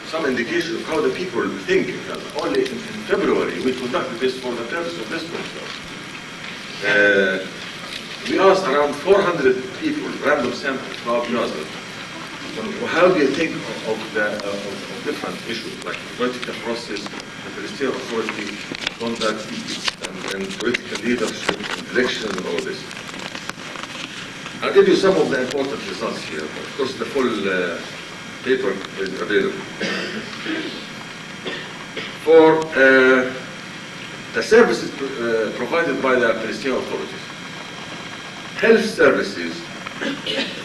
Some indication of how the people think. Because only in February we conducted this for the purpose of this conference. We asked around 400 people, random samples, about Gaza. How do you think of different issues like political process, the Palestinian Authority, conduct, and political leadership, elections, and all this? I'll give you some of the important results here. Of course, the full paper is available. For the services provided by the Palestinian authorities, health services,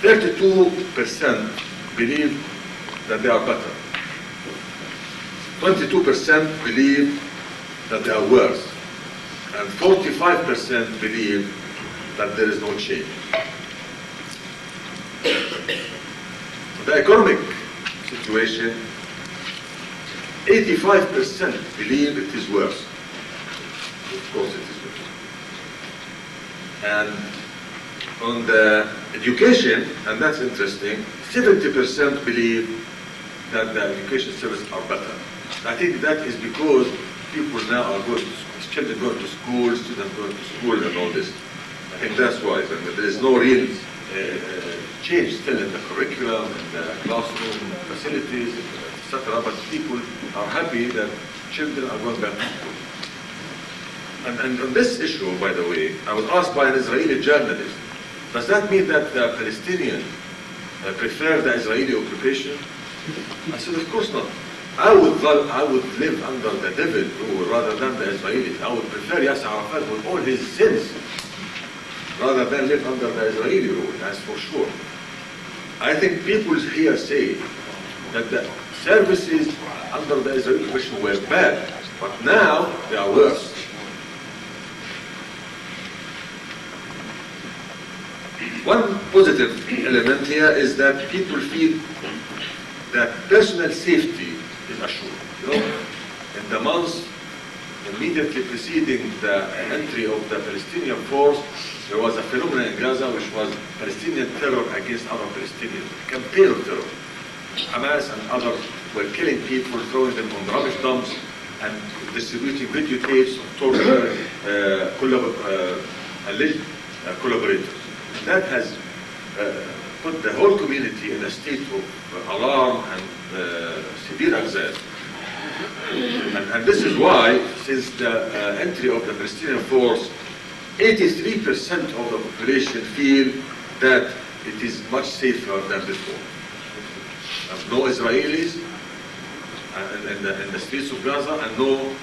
32% believe that they are better. 22% believe that they are worse. And 45% believe that there is no change. The economic situation, 85% believe it is worse. Of course it is worse. And on the education, and that's interesting, 70% believe that the education services are better. I think that is because people now are going to school, children going to school, students going to school and all this. I think that's why there is no real change still in the curriculum, in the classroom facilities, etc. But people are happy that children are going back to school. And on this issue, by the way, I was asked by an Israeli journalist, does that mean that the Palestinians prefer the Israeli occupation? I said, of course not. I would live under the devil rule rather than the Israelis. I would prefer Yasser Arafat with all his sins rather than live under the Israeli rule, that's for sure. I think people here say that the services under the Israeli occupation were bad, but now they are worse. One positive element here is that people feel that personal safety is assured. You know, in the months immediately preceding the entry of the Palestinian force, there was a phenomenon in Gaza which was Palestinian terror against other Palestinians, a campaign of terror. Hamas and others were killing people, throwing them on rubbish dumps, and distributing videotapes of torture, alleged collaborators. That has put the whole community in a state of alarm and severe anxiety. And this is why, since the entry of the Palestinian force, 83% of the population feel that it is much safer than before. No Israelis in the streets of Gaza, and no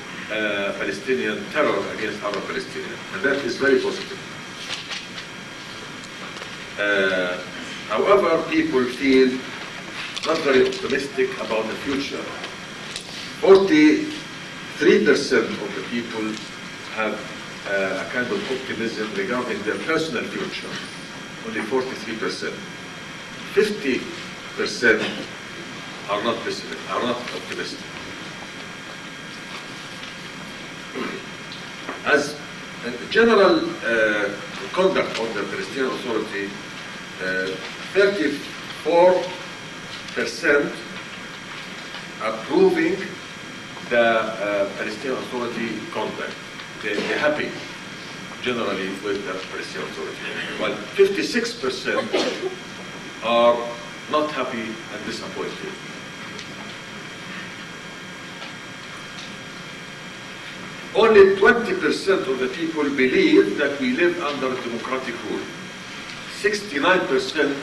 Palestinian terror against other Palestinians. And that is very positive. However, people feel not very optimistic about the future. 43% of the people have a kind of optimism regarding their personal future. Only 43%. 50% are not pessimistic, are not optimistic. As general conduct of the Palestinian Authority, 34% approving the Palestinian Authority conduct. They're happy generally with the Palestinian Authority, while 56% are not happy and disappointed. Only 20% of the people believe that we live under democratic rule. 69%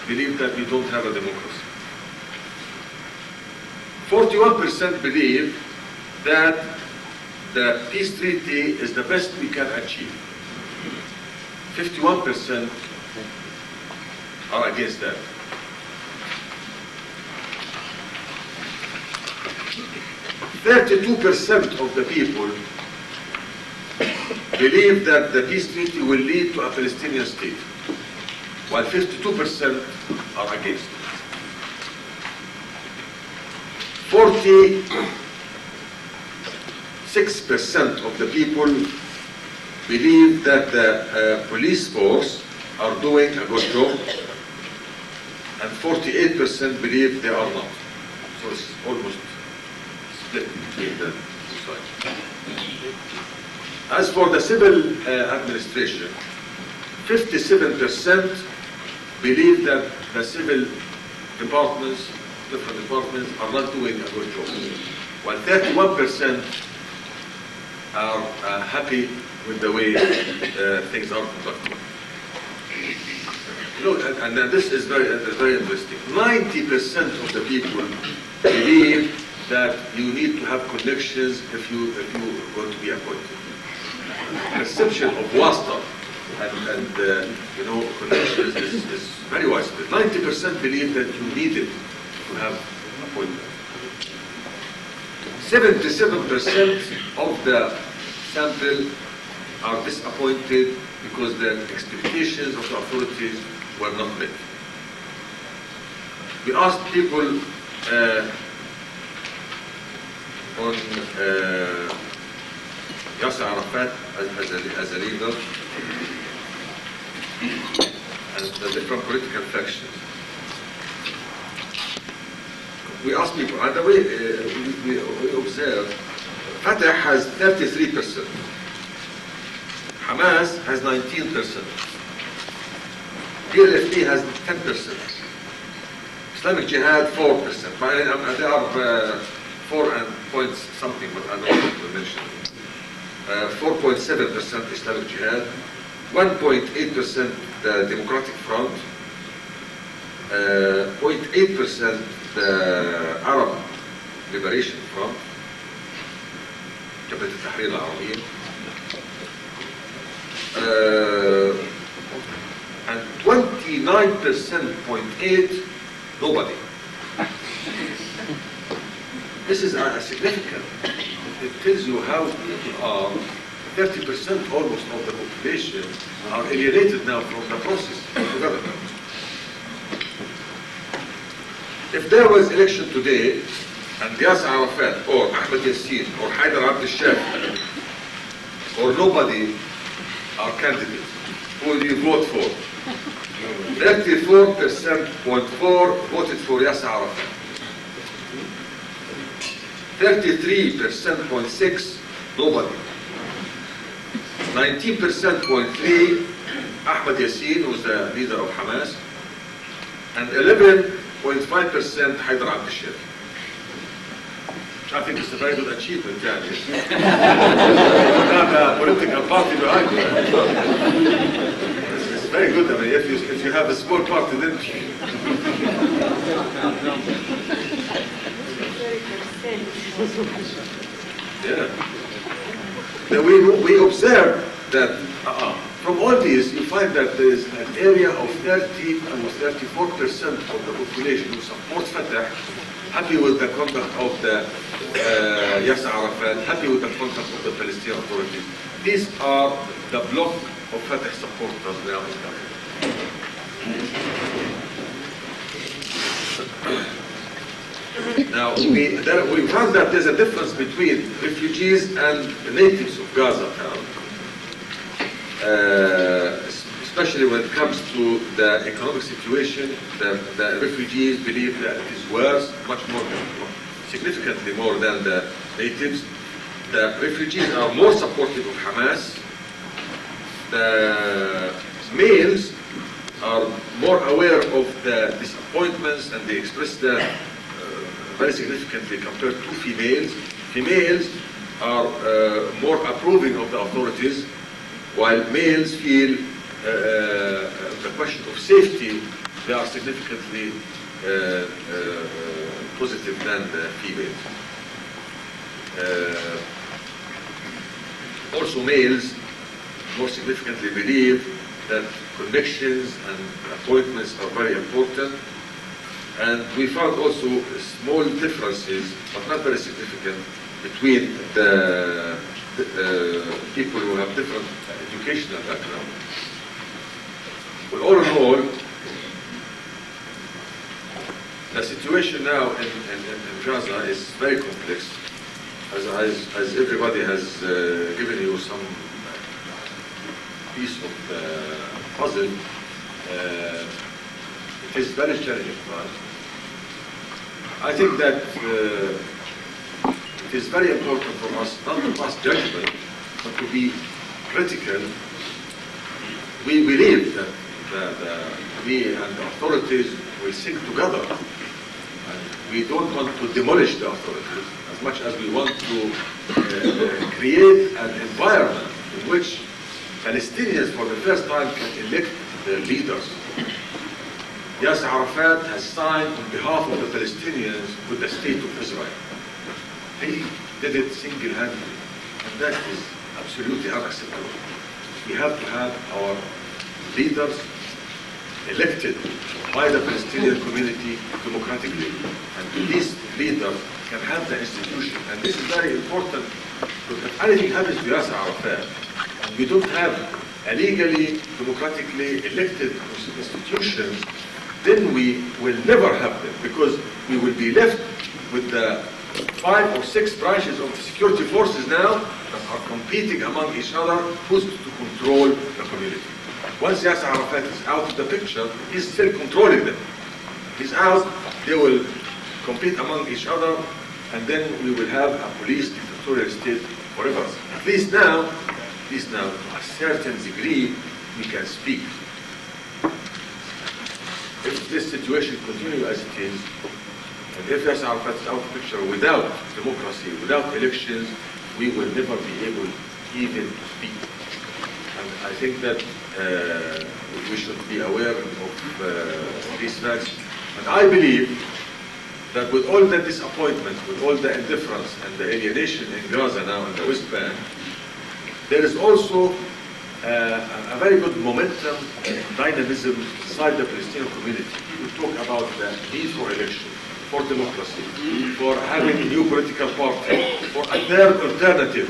believe that we don't have a democracy. 41% believe that the peace treaty is the best we can achieve. 51% are against that. 32% of the people believe that the peace treaty will lead to a Palestinian state, while 52% are against it. 46% of the people believe that the police force are doing a good job, and 48% believe they are not. So it's almost split between the two sides. As for the civil administration, 57% believe that the civil departments, different departments, are not doing a good job, while 31% are happy with the way things are conducted. You know, and this is very interesting. 90% of the people believe that you need to have connections if you want to be appointed. Perception of wasta and connections is very widespread. 90% believe that you need it to have appointment. 77% of the sample are disappointed because the expectations of the authorities were not met. We asked people on Yasser Arafat as a leader and the different political factions. We asked people, and the way we observed, Fatah has 33%, Hamas has 19%, PLFP has 10%, Islamic Jihad 4%. They are 4 point something, but I don't want to mention. 4.7% Islamic Jihad, 1.8% the Democratic Front, 0.8% the Arab Liberation Front, جبهة التحرير العربية, and 29.8% nobody. This is significant. It tells you how people are. 30% almost of the population are alienated now from the process of development. If there was election today, and Yasser Arafat or Ahmed Yassin or Haider Abd al-Shafi or nobody are candidates, who will you vote for? 34.4% voted for Yasser Arafat. 33.6% nobody. 19.3% Ahmed Yassin, who's the leader of Hamas. and 11.5% Haider al-Bashir. Which I think is a very good achievement, yani. You have a political party behind you. It's very good. I mean, if you have a small party, then yeah. Then we observe that from all these, you find that there is an area of 34% of the population who supports Fatah, happy with the conduct of the Yasser Arafat, happy with the conduct of the Palestinian Authority. These are the bloc of Fatah supporters now in Gaza. Now, we found that there's a difference between refugees and the natives of Gaza town, especially when it comes to the economic situation. The refugees believe that it is worse, much more, significantly more than the natives. The refugees are more supportive of Hamas. The males are more aware of the disappointments, and they express that very significantly compared to females. Females are more approving of the authorities, while males feel the question of safety, they are significantly positive than the females. Also, males more significantly believe that connections and appointments are very important. And we found also small differences, but not very significant, between the people who have different educational background. But all in all, the situation now in Gaza is very complex. As everybody has given you some piece of the puzzle, it is very challenging for us. I think that it is very important for us not to pass judgment, but to be critical. We believe that we and the authorities will sing together. And we don't want to demolish the authorities as much as we want to create an environment in which Palestinians for the first time can elect their leaders. Yasser Arafat has signed on behalf of the Palestinians with the state of Israel. He did it single-handedly, and that is absolutely unacceptable. We have to have our leaders elected by the Palestinian community democratically, and these leaders can have the institution. And this is very important, because if anything happens to Yasser Arafat, and we don't have a legally, democratically elected institutions, then we will never have them, because we will be left with the 5 or 6 branches of the security forces now that are competing among each other who's to control the community. Once Yasser Arafat is out of the picture, he's still controlling them. He's out, they will compete among each other, and then we will have a police dictatorial state forever. At least now, to a certain degree, we can speak. If this situation continues as it is, and if Yasser Arafat is out of the picture without democracy, without elections, we will never be able even to speak. And I think that we should be aware of these facts. And I believe that with all the disappointment, with all the indifference and the alienation in Gaza now and the West Bank, there is also a very good momentum and dynamism inside the Palestinian community. People talk about the need for election, for democracy, for having a new political party, for a third alternative.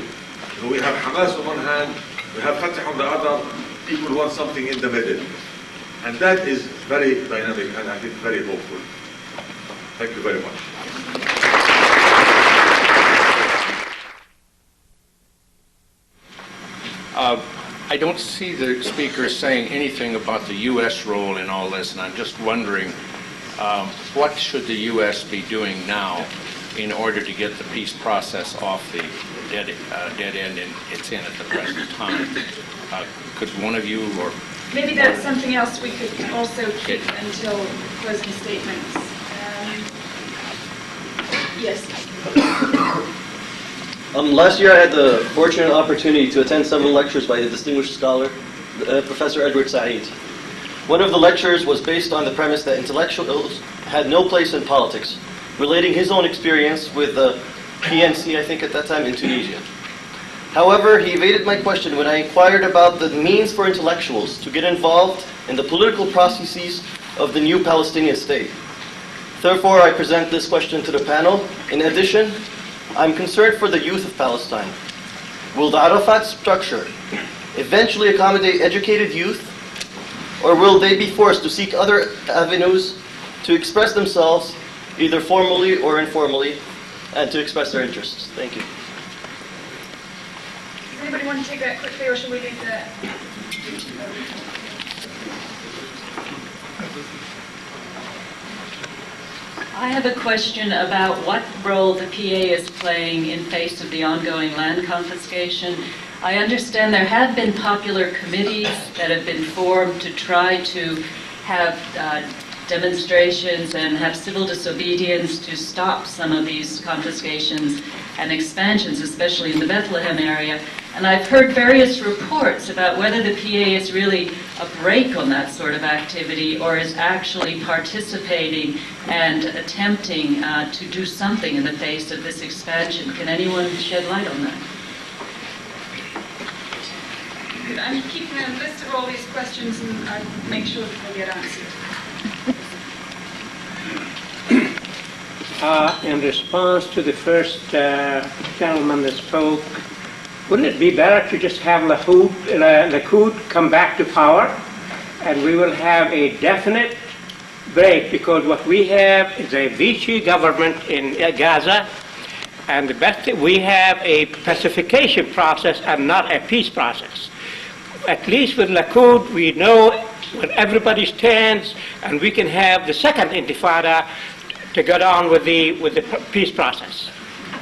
You know, we have Hamas on one hand, we have Fatah on the other. People want something in the middle. And that is very dynamic and I think very hopeful. Thank you very much. I don't see the speaker saying anything about the U.S. role in all this, and I'm just wondering, what should the U.S. be doing now in order to get the peace process off the dead end it's in at the present time? Could one of you or maybe that's something else we could also keep until closing statements. Yes. Last year I had the fortunate opportunity to attend several lectures by a distinguished scholar, Professor Edward Said. One of the lectures was based on the premise that intellectuals had no place in politics, relating his own experience with the PNC, I think at that time, in Tunisia. However, he evaded my question when I inquired about the means for intellectuals to get involved in the political processes of the new Palestinian state. Therefore, I present this question to the panel. In addition, I'm concerned for the youth of Palestine. Will the Arafat structure eventually accommodate educated youth, or will they be forced to seek other avenues to express themselves, either formally or informally, and to express their interests? Thank you. Does anybody want to take that quickly, or should we leave that? I have a question about what role the PA is playing in face of the ongoing land confiscation. I understand there have been popular committees that have been formed to try to have demonstrations and have civil disobedience to stop some of these confiscations and expansions, especially in the Bethlehem area. And I've heard various reports about whether the PA is really a brake on that sort of activity or is actually participating and attempting to do something in the face of this expansion. Can anyone shed light on that? I'm keeping a list of all these questions and I'll make sure that they get answered. In response to the first gentleman that spoke, wouldn't it be better to just have Likud come back to power, and we will have a definite break, because what we have is a Vichy government in Gaza, and the best we have a pacification process and not a peace process. At least with Likud, we know where everybody stands, and we can have the second intifada to get on with the peace process. I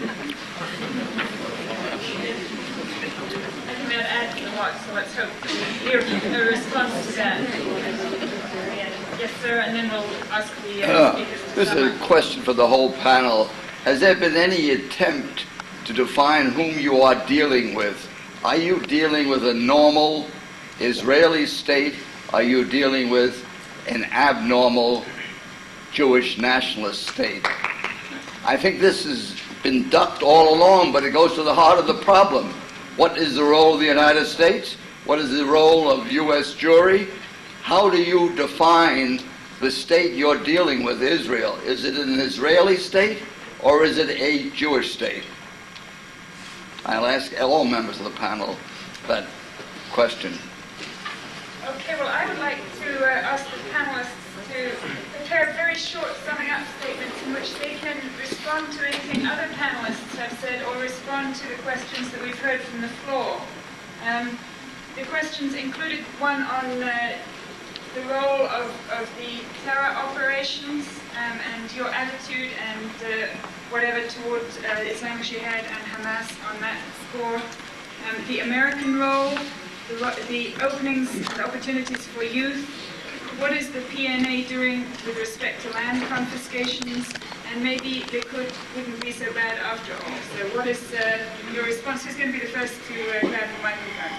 think that adds a lot, so let's hope to hear a response to that. Yes, sir, and then we'll ask the speakers to This sum is up. a question for the whole panel. Has there been any attempt to define whom you are dealing with? Are you dealing with a normal Israeli state? Are you dealing with an abnormal Jewish nationalist state? I think this has been ducked all along, but it goes to the heart of the problem. What is the role of the United States? What is the role of U.S. jury? How do you define the state you're dealing with, Israel? Is it an Israeli state or is it a Jewish state? I'll ask all members of the panel that question. Okay, well, I would like to ask the panelists to prepare very short summing up statements in which they can respond to anything other panelists have said or respond to the questions that we've heard from the floor. The questions included one on the role of the terror operations and your attitude and whatever towards Islamic Jihad and Hamas on that score. The American role, the openings and opportunities for youth. What is the PNA doing with respect to land confiscations? And maybe Likud wouldn't be so bad after all. So what is your response? Who's going to be the first to grab the microphone?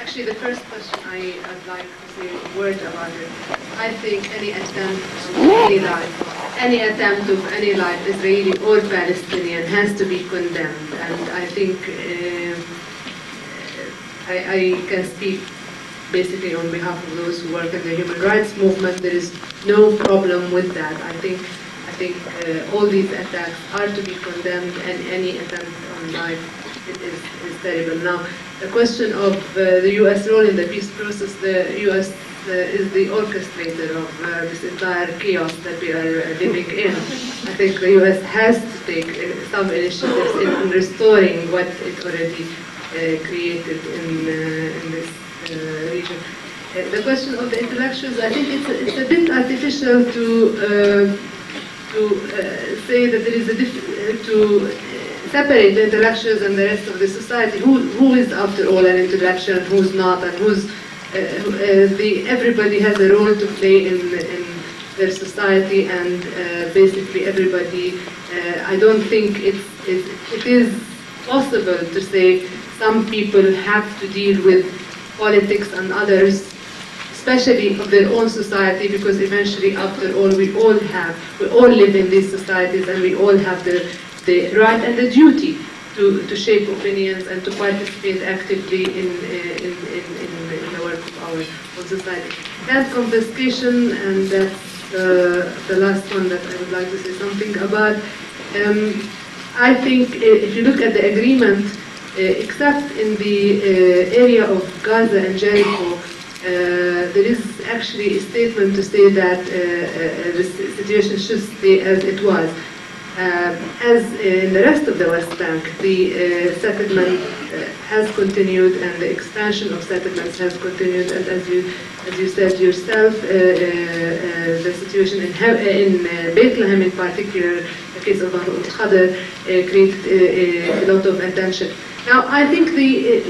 Actually, the first question I'd like to say a word about it. I think any attempt of any life, Israeli or Palestinian, has to be condemned. And I think I can speak basically on behalf of those who work in the human rights movement. There is no problem with that. I think all these attacks are to be condemned, and any attempt on life is terrible. Now, the question of the U.S. role in the peace process, the U.S. Is the orchestrator of this entire chaos that we are living in. I think the U.S. has to take some initiatives in restoring what it already created in this region. The question of the intellectuals, I think it's a bit artificial to say that there is to separate the intellectuals and the rest of the society. Who is after all an intellectual and who's not, and who's everybody has a role to play in their society, and basically everybody. I don't think it is possible to say some people have to deal with politics and others, especially of their own society, because eventually, after all, we all live in these societies, and we all have the right and the duty to shape opinions and to participate actively in the work of our own society. Land confiscation, and that's the last one that I would like to say something about. I think if you look at the agreement, except in the area of Gaza and Jericho, there is actually a statement to say that the situation should stay as it was. As in the rest of the West Bank, the settlement has continued, and the expansion of settlements has continued. And as you said yourself, the situation in Bethlehem, in particular, the case of Banu al-Khadr, created a lot of attention. Now, I think the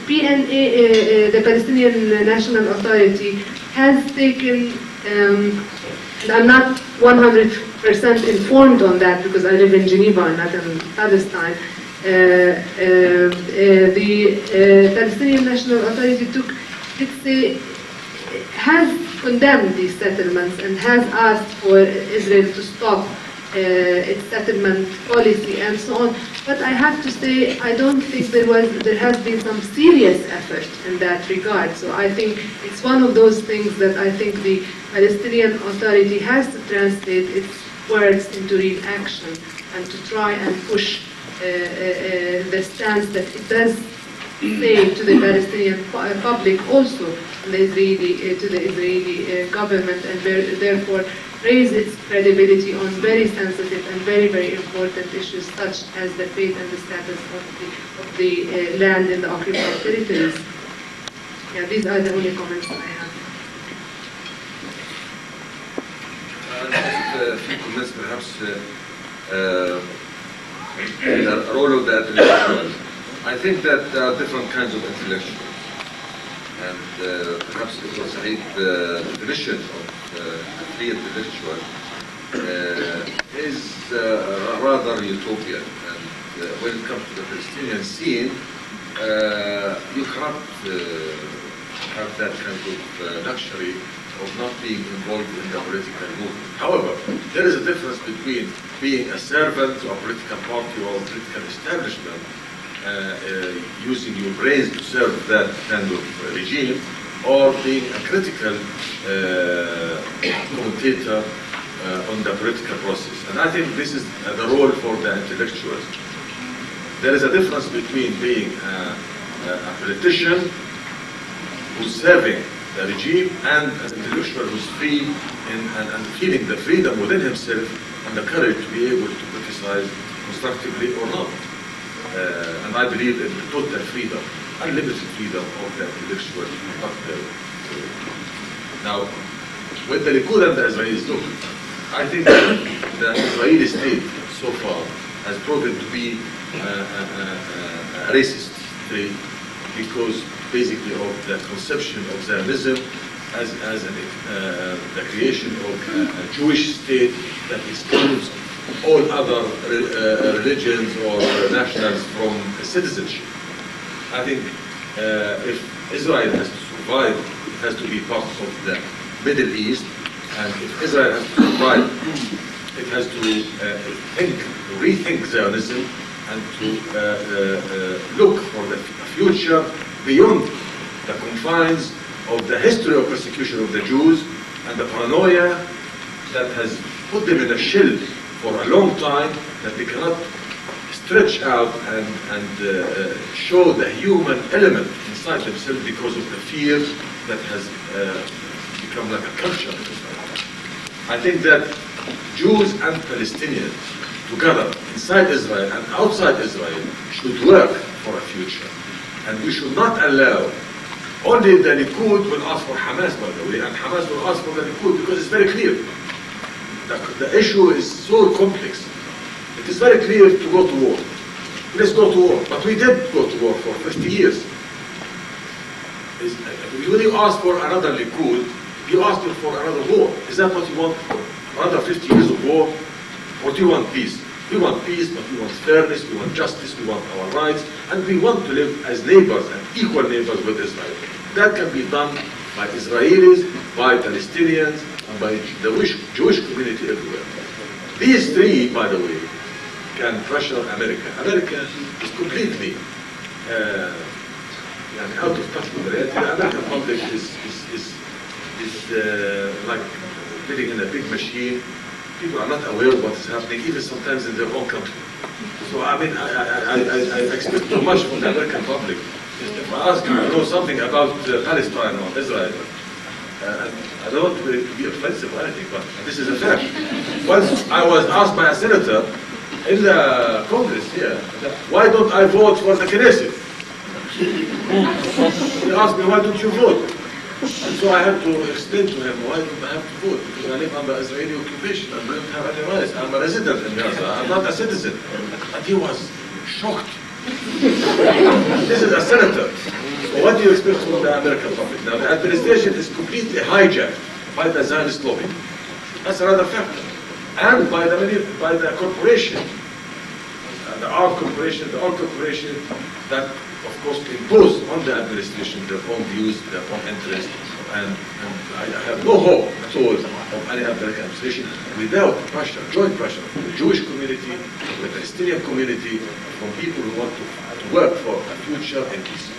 PNA, the Palestinian National Authority, has taken, and I'm not 100% informed on that because I live in Geneva, not in Palestine. The Palestinian National Authority has condemned these settlements and has asked for Israel to stop its settlement policy and so on. But I have to say, I don't think there has been some serious effort in that regard. So I think it's one of those things that I think the Palestinian Authority has to translate its words into real action and to try and push the stance that it does say to the Palestinian public, also to the Israeli government, and therefore raise its credibility on very sensitive and very, very important issues such as the fate and the status of the land in the occupied territories. Yeah, these are the only comments I have. Just a few comments, perhaps, the role of the intellectuals. I think that there are different kinds of intellectuals. And perhaps Dr. Saeed's definition of free intellectual is rather utopian. And when it comes to the Palestinian scene, you cannot have that kind of luxury of not being involved in the political movement. However, there is a difference between being a servant to a political party or a political establishment, using your brains to serve that kind of regime, or being a critical commentator on the political process. And I think this is the role for the intellectuals. There is a difference between being a politician who's serving the regime and an intellectual who's free and feeling the freedom within himself and the courage to be able to criticize constructively or not. And I believe in the total freedom, unlimited freedom of the intellectual. Now, with the Likud and the Israelis, look, I think the Israeli state so far has proven to be a racist state because basically of the conception of Zionism as the creation of a Jewish state that excludes all other religions or nationals from citizenship. I think if Israel has to survive, it has to be part of the Middle East, and if Israel has to survive, it has to rethink Zionism and to look for the future beyond the confines of the history of persecution of the Jews and the paranoia that has put them in a shell for a long time, that they cannot stretch out and show the human element inside themselves because of the fear that has become like a culture. I think that Jews and Palestinians together inside Israel and outside Israel should work for a future. And we should not allow Only the Likud will ask for Hamas, by the way, and Hamas will ask for the Likud because it's very clear. The issue is so complex. It is very clear to go to war. Let's go to war. But we did go to war for 50 years. When you ask for another Likud, you ask for another war. Is that what you want? Another 50 years of war? Or do you want peace? We want peace, but we want fairness, we want justice, we want our rights, and we want to live as neighbors and equal neighbors with Israel. That can be done by Israelis, by Palestinians, and by the Jewish community everywhere. These three, by the way, can pressure America. America is completely out of touch with the reality. The American public is like living in a big machine. People are not aware of what is happening, even sometimes in their own country. So I mean, I expect too much from the American public. If I ask you to know something about Palestine or Israel, I don't want to be offensive or anything, but this is a fact. Once I was asked by a senator in the Congress here, why don't I vote for the Knesset? He asked me, why don't you vote? And so I had to explain to him, why don't I have to vote? Because I live under Israeli occupation and I don't have any rights. I'm a resident in Gaza, I'm not a citizen. And he was shocked. This is a senator. So what do you expect from the American public? Now the administration is completely hijacked by the Zionist lobby. That's another factor. And by the corporation, the armed corporation that of course impose on the administration their own views, their own interests, and I have no hope at all of any American administration without pressure, joint pressure from the Jewish community, from the Palestinian community, from people who want to work for a future in peace.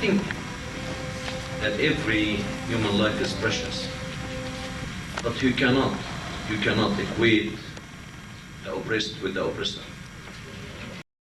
think that every human life is precious, but you cannot equate the oppressed with the oppressor.